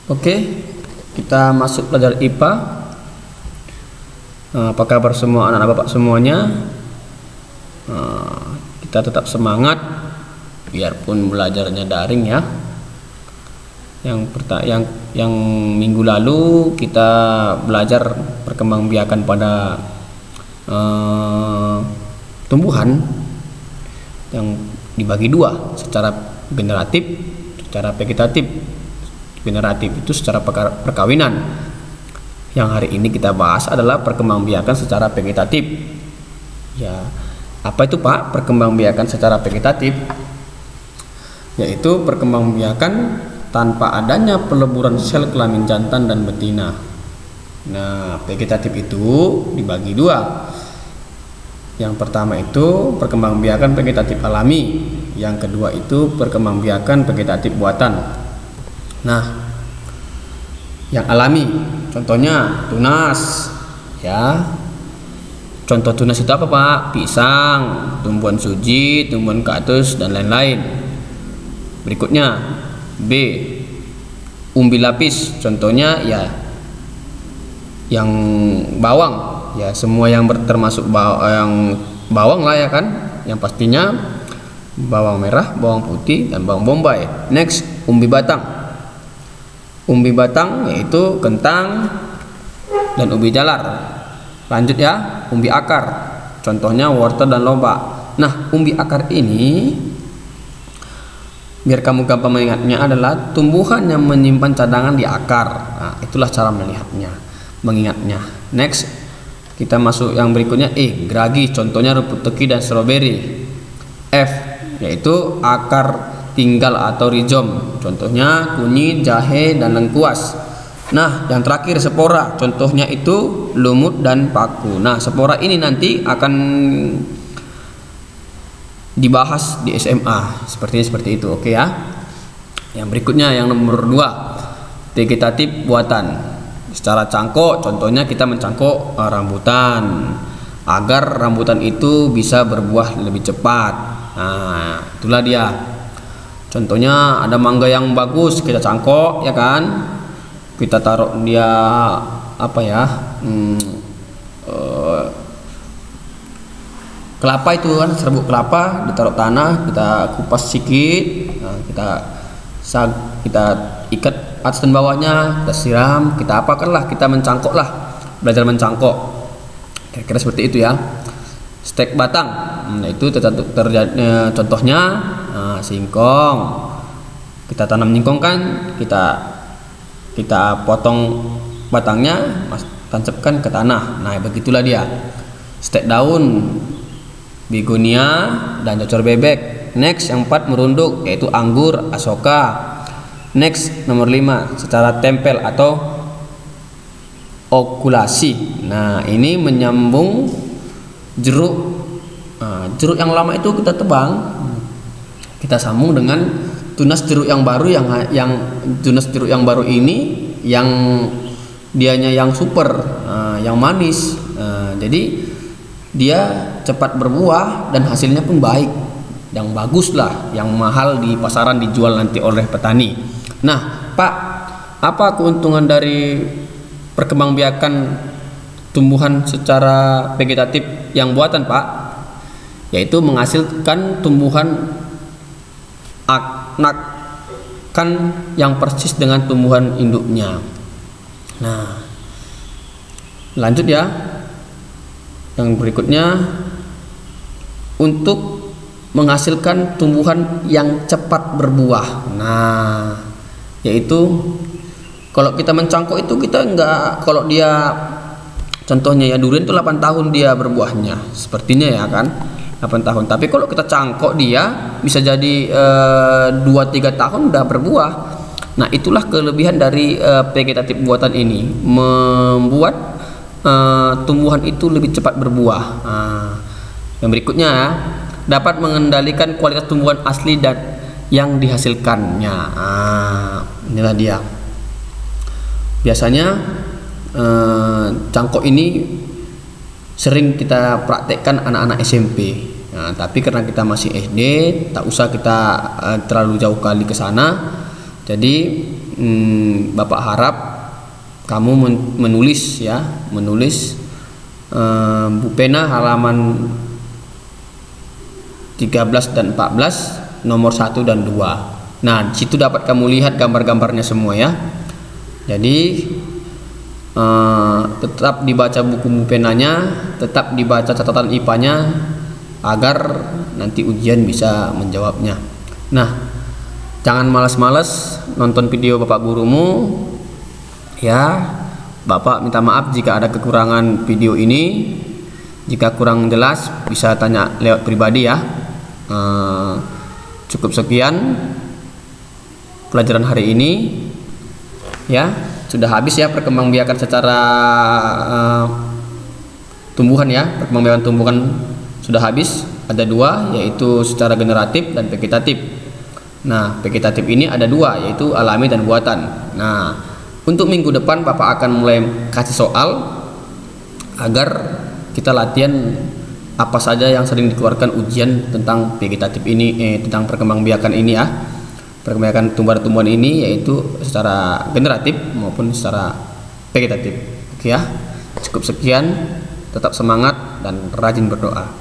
Oke, kita masuk belajar IPA. Apa kabar semua anak-anak bapak semuanya? Kita tetap semangat biarpun belajarnya daring ya. Yang minggu lalu kita belajar perkembangbiakan pada tumbuhan yang dibagi dua, secara generatif, secara vegetatif. Generatif itu secara perkawinan. Yang hari ini kita bahas adalah perkembangbiakan secara vegetatif. Ya, apa itu Pak perkembangbiakan secara vegetatif? Yaitu perkembangbiakan tanpa adanya peleburan sel kelamin jantan dan betina. Nah, vegetatif itu dibagi dua. Yang pertama itu perkembangbiakan vegetatif alami, yang kedua itu perkembangbiakan vegetatif buatan. Nah, yang alami contohnya tunas ya. Contoh tunas itu apa Pak? Pisang, tumbuhan suji, tumbuhan kaktus dan lain-lain. Berikutnya B, umbi lapis, contohnya ya yang bawang ya, semua yang termasuk yang bawang lah ya kan, yang pastinya bawang merah, bawang putih dan bawang bombay. Next, umbi batang. Umbi batang yaitu kentang dan ubi jalar. Lanjut ya, umbi akar, contohnya wortel dan lobak. Nah, umbi akar ini biar kamu gampang mengingatnya adalah tumbuhan yang menyimpan cadangan di akar. Nah, itulah cara melihatnya, mengingatnya. Next, kita masuk yang berikutnya. E, geragi, contohnya rumput teki dan stroberi. F, yaitu akar tinggal atau rizom, contohnya kunyit, jahe dan lengkuas. Nah, yang terakhir spora, contohnya itu lumut dan paku. Nah, spora ini nanti akan dibahas di SMA seperti itu, oke ya. Yang berikutnya yang nomor 2, vegetatif buatan. Secara cangkok, contohnya kita mencangkok rambutan agar rambutan itu bisa berbuah lebih cepat. Nah, itulah dia. Contohnya ada mangga yang bagus, kita cangkok ya kan, kita taruh dia apa ya, kelapa itu kan, serbuk kelapa ditaruh tanah, kita kupas sedikit, nah, kita ikat atas dan bawahnya, kita siram, kita apakan lah, kita mencangkok lah, belajar mencangkok, kira-kira seperti itu ya. Stek batang, nah itu contohnya singkong. Kita tanam singkong kan, kita potong batangnya, tancapkan ke tanah. Nah, begitulah dia. Stek daun, begonia dan cocor bebek. Next, yang 4 merunduk, yaitu anggur, asoka. Next, nomor 5, secara tempel atau okulasi. Nah, ini menyambung jeruk. Nah, jeruk yang lama itu kita tebang, kita sambung dengan tunas jeruk yang baru, yang tunas jeruk yang baru ini yang dianya yang super, yang manis. Jadi dia cepat berbuah dan hasilnya pun baik, yang bagus lah, yang mahal di pasaran dijual nanti oleh petani. Nah, Pak, apa keuntungan dari perkembangbiakan tumbuhan secara vegetatif yang buatan Pak? Yaitu menghasilkan tumbuhan anakan yang persis dengan tumbuhan induknya. Nah, lanjut ya. Yang berikutnya, untuk menghasilkan tumbuhan yang cepat berbuah. Nah, yaitu kalau kita mencangkok itu kita enggak, kalau dia contohnya ya durian itu 8 tahun dia berbuahnya, sepertinya ya kan, 8 tahun. Tapi kalau kita cangkok dia bisa jadi 2-3 tahun udah berbuah. Nah, itulah kelebihan dari vegetatif buatan ini, membuat tumbuhan itu lebih cepat berbuah. Yang berikutnya, dapat mengendalikan kualitas tumbuhan asli dan yang dihasilkannya. Inilah dia. Biasanya cangkok ini sering kita praktekkan anak-anak SMP. Nah, tapi karena kita masih SD, tak usah kita terlalu jauh kali ke sana. Jadi Bapak harap kamu menulis ya, menulis pena halaman 13 dan 14 nomor 1 dan 2. Nah, di situ dapat kamu lihat gambar-gambarnya semua ya. Jadi tetap dibaca buku penanya, tetap dibaca catatan IPA-nya agar nanti ujian bisa menjawabnya. Nah, jangan malas-malas nonton video Bapak gurumu ya. Bapak minta maaf jika ada kekurangan video ini. Jika kurang jelas bisa tanya lewat pribadi ya. Cukup sekian pelajaran hari ini ya. Sudah habis ya perkembangbiakan secara tumbuhan ya. Perkembangbiakan tumbuhan sudah habis. Ada 2, yaitu secara generatif dan vegetatif. Nah, vegetatif ini ada 2, yaitu alami dan buatan. Nah, untuk minggu depan Bapak akan mulai kasih soal agar kita latihan apa saja yang sering dikeluarkan ujian tentang vegetatif ini, tentang perkembangbiakan ini ya. Perkembangbiakan tumbuhan-tumbuhan ini yaitu secara generatif maupun secara vegetatif. Oke ya. Cukup sekian, tetap semangat dan rajin berdoa.